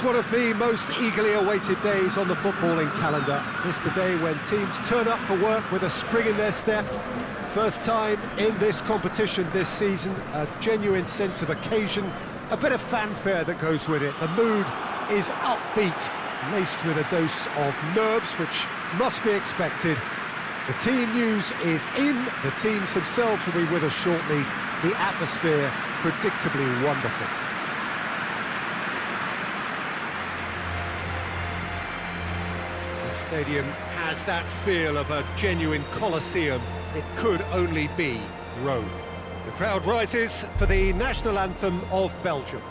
one of the most eagerly awaited days on the footballing calendar. It's the day when teams turn up for work with a spring in their step. First time in this competition this season, a genuine sense of occasion, a bit of fanfare that goes with it. The mood is upbeat, laced with a dose of nerves, which must be expected. The team news is in, the teams themselves will be with us shortly. The atmosphere predictably wonderful. The stadium has that feel of a genuine Colosseum. It could only be Rome. The crowd rises for the national anthem of Belgium.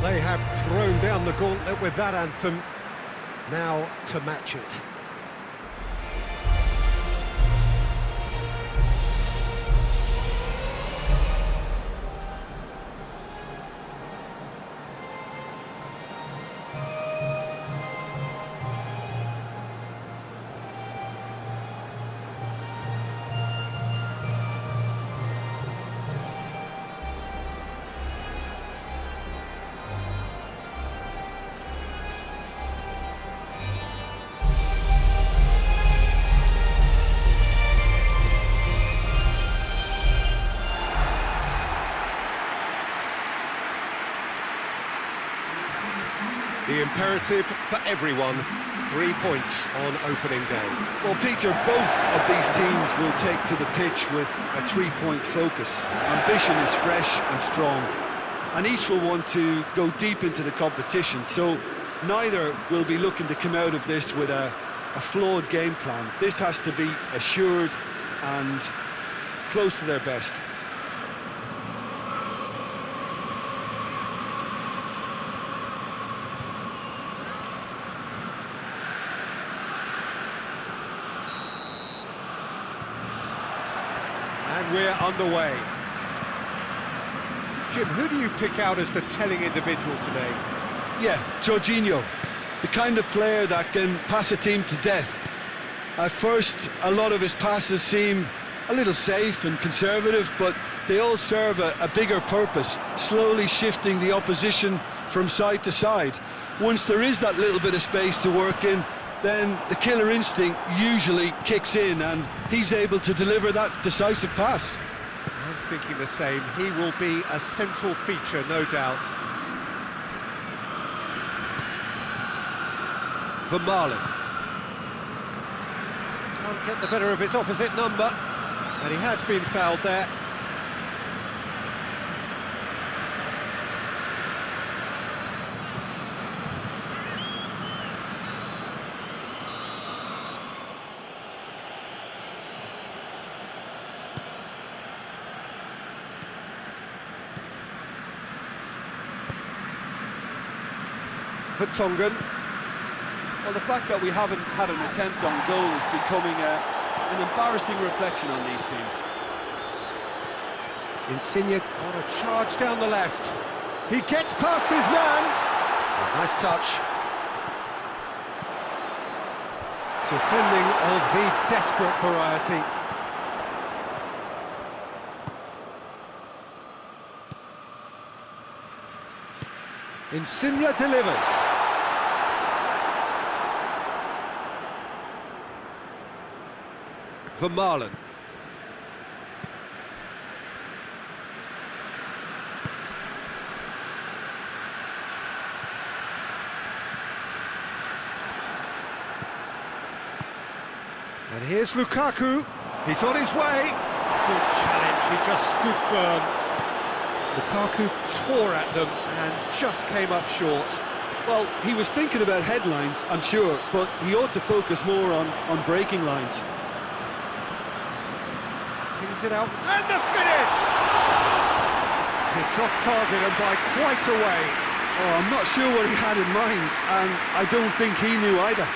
They have thrown down the gauntlet with that anthem, now to match it. The imperative for everyone, 3 points on opening day. Well, Peter, both of these teams will take to the pitch with a 3-point focus. Ambition is fresh and strong, and each will want to go deep into the competition, so neither will be looking to come out of this with a flawed game plan. This has to be assured and close to their best. And we're underway. Jim, who do you pick out as the telling individual today? Yeah, Jorginho, the kind of player that can pass a team to death. At first, a lot of his passes seem a little safe and conservative, but they all serve a bigger purpose, slowly shifting the opposition from side to side. Once there is that little bit of space to work in, then the killer instinct usually kicks in and he's able to deliver that decisive pass. I'm thinking the same. He will be a central feature, no doubt. Vermaelen. Can't get the better of his opposite number, and he has been fouled there. Vertonghen. Well, the fact that we haven't had an attempt on goal is becoming an embarrassing reflection on these teams. Insigne on a charge down the left. He gets past his man. Nice touch. Defending of the desperate variety. Insigne delivers. Vermaelen. And here's Lukaku. He's on his way. Good challenge. He just stood firm. Lukaku tore at them and just came up short. Well, he was thinking about headlines, I'm sure, but he ought to focus more on breaking lines. Cleans it out, and the finish! It's off target and by quite a way. Oh, I'm not sure what he had in mind, and I don't think he knew either.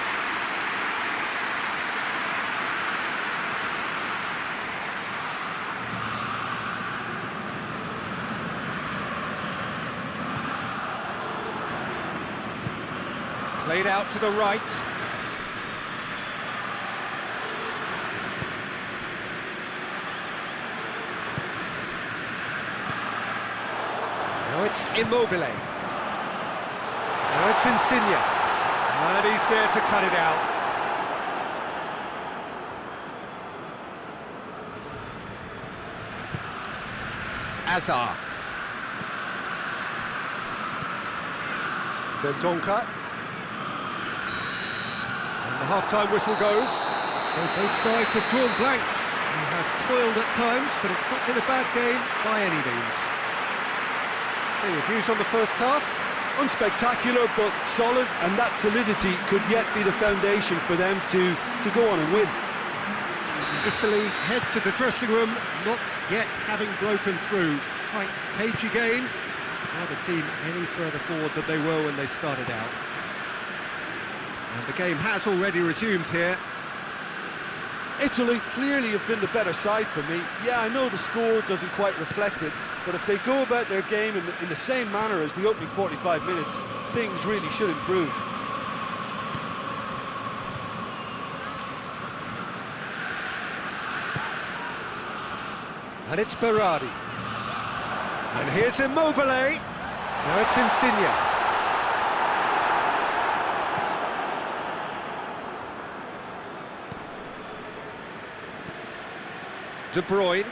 Played out to the right. Now it's Immobile. Now it's Insigne. And he's there to cut it out. Azar. Dendonka. And the half-time whistle goes. So both sides have drawn blanks. They have toiled at times, but it's not been a bad game by any means. So your views on the first half? Unspectacular but solid, and that solidity could yet be the foundation for them to go on and win. Italy head to the dressing room, not yet having broken through. Tight, cagey game. Now the team any further forward than they were when they started out. And the game has already resumed here. Italy clearly have been the better side for me. Yeah, I know the score doesn't quite reflect it, but if they go about their game in the same manner as the opening 45 minutes, things really should improve. And it's Berardi. And here's Immobile. Now it's Insigne. De Bruyne.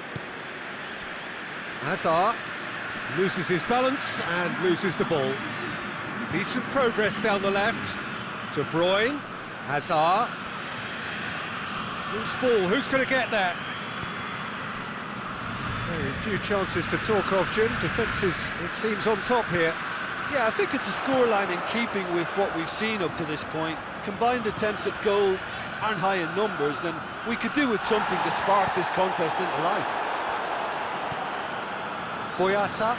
Hazard loses his balance and loses the ball. Decent progress down the left. De Bruyne. Hazard. Loose ball, who's going to get that? Very few chances to talk of, Jim. Defence is, it seems, on top here. Yeah, I think it's a scoreline in keeping with what we've seen up to this point. Combined attempts at goal aren't high in numbers, and we could do with something to spark this contest into life. Boyata.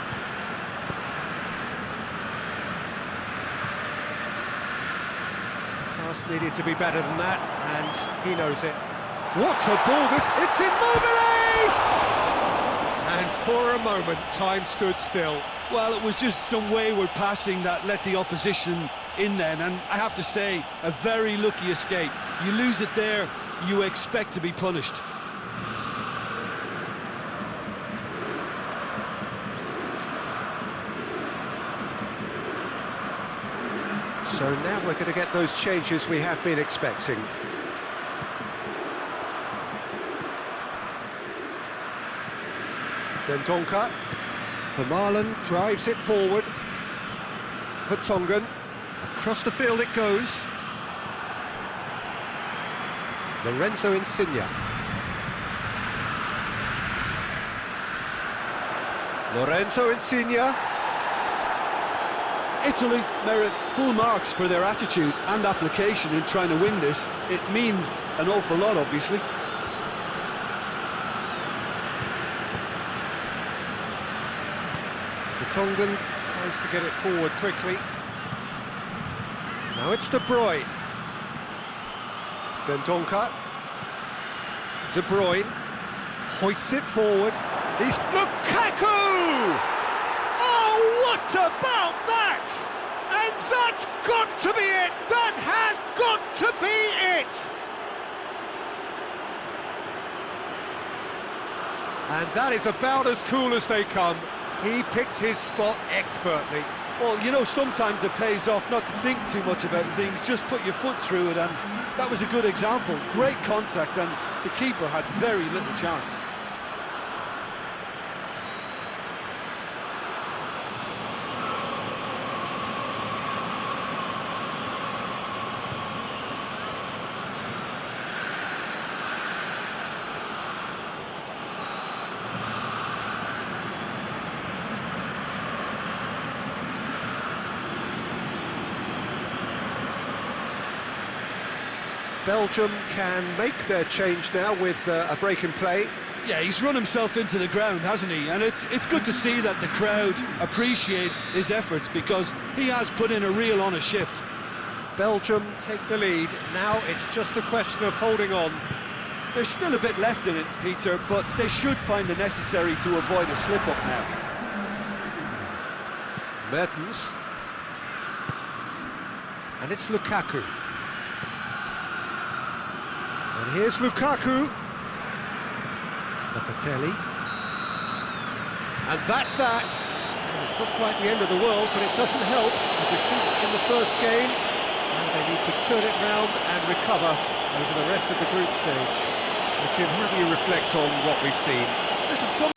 Pass needed to be better than that, and he knows it. What a ball this... It's Immobile! And for a moment, time stood still. Well, it was just some wayward passing that let the opposition in then, and I have to say, a very lucky escape. You lose it there, you expect to be punished. So now we're going to get those changes we have been expecting. Dendonka. Vermaelen drives it forward. Vertonghen. Across the field it goes. Lorenzo Insigne. Lorenzo Insigne. Italy merit full marks for their attitude and application in trying to win this. It means an awful lot, obviously. Vertonghen tries to get it forward quickly. Now it's De Bruyne. Dendonka. De Bruyne hoists it forward. He's Lukaku! Oh, what about that? And that's got to be it! That has got to be it! And that is about as cool as they come. He picked his spot expertly. Well, you know, sometimes it pays off not to think too much about things, just put your foot through it, and that was a good example. Great contact, and the keeper had very little chance. Belgium can make their change now with a break in play. Yeah, he's run himself into the ground, hasn't he? And it's good to see that the crowd appreciate his efforts, because he has put in a real honest shift. Belgium take the lead. Now it's just a question of holding on. There's still a bit left in it, Peter, but they should find the necessary to avoid a slip-up now. Mertens. And it's Lukaku. And here's Lukaku. Balotelli. And that's that. Well, it's not quite the end of the world, but it doesn't help. A defeat in the first game. And they need to turn it round and recover over the rest of the group stage. So, Jim, how do you reflect on what we've seen? Listen, some